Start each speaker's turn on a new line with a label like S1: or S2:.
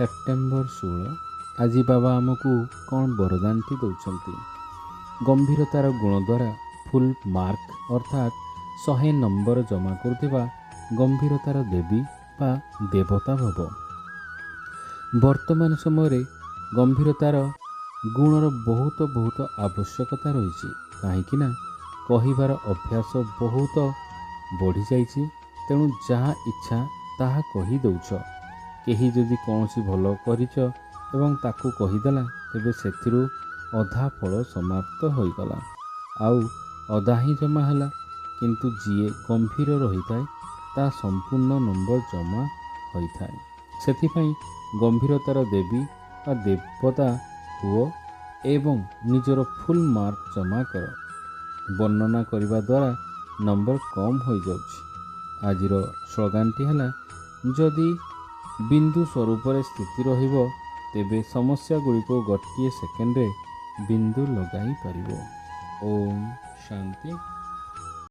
S1: September 16। ଆଜି ବାବା ଆମକୁ କ'ଣ ବରଦାନଟି ଦେଉଛନ୍ତି? ଗମ୍ଭୀରତାର ଗୁଣ ଦ୍ୱାରା ଫୁଲ୍ ମାର୍କ ଅର୍ଥାତ୍ 100 ନମ୍ବର ଜମା କରୁଥିବା ଗମ୍ଭୀରତାର ଦେବୀ ବା ଦେବତା ଭବ। ବର୍ତ୍ତମାନ ସମୟରେ ଗମ୍ଭୀରତାର ଗୁଣର ବହୁତ ଆବଶ୍ୟକତା ରହିଛି। କାହିଁକି ନା କହିବାର ଅଭ୍ୟାସ ବହୁତ ବଢ଼ିଯାଇଛି। ତେଣୁ ଯାହା ଇଚ୍ଛା ତାହା କହିଦେଉଛ। କେହି ଯଦି କୌଣସି ଭଲ କରିଛ ଏବଂ ତାକୁ କହିଦେଲା, ତେବେ ସେଥିରୁ ଅଧା ଫଳ ସମାପ୍ତ ହୋଇଗଲା, ଆଉ ଅଧା ହିଁ ଜମା ହେଲା। କିନ୍ତୁ ଯିଏ ଗମ୍ଭୀର ରହିଥାଏ ତା ସମ୍ପୂର୍ଣ୍ଣ ନମ୍ବର ଜମା ହୋଇଥାଏ। ସେଥିପାଇଁ ଗମ୍ଭୀରତାର ଦେବୀ ବା ଦେବତା ହୁଅ ଏବଂ ନିଜର ଫୁଲ୍ ମାର୍କ ଜମା କର। ବର୍ଣ୍ଣନା କରିବା ଦ୍ୱାରା ନମ୍ବର କମ୍ ହୋଇଯାଉଛି। ଆଜିର ସ୍ଲୋଗାନଟି ହେଲା, ଯଦି ବିନ୍ଦୁ ସ୍ୱରୂପରେ ସ୍ଥିତି ରହିବ, ତେବେ ସମସ୍ୟା ଗୁଡ଼ିକୁ ଗୋଟିଏ ସେକେଣ୍ଡରେ ବିନ୍ଦୁ ଲଗାଇ ପାରିବ। ଓମ୍ ଶାନ୍ତି।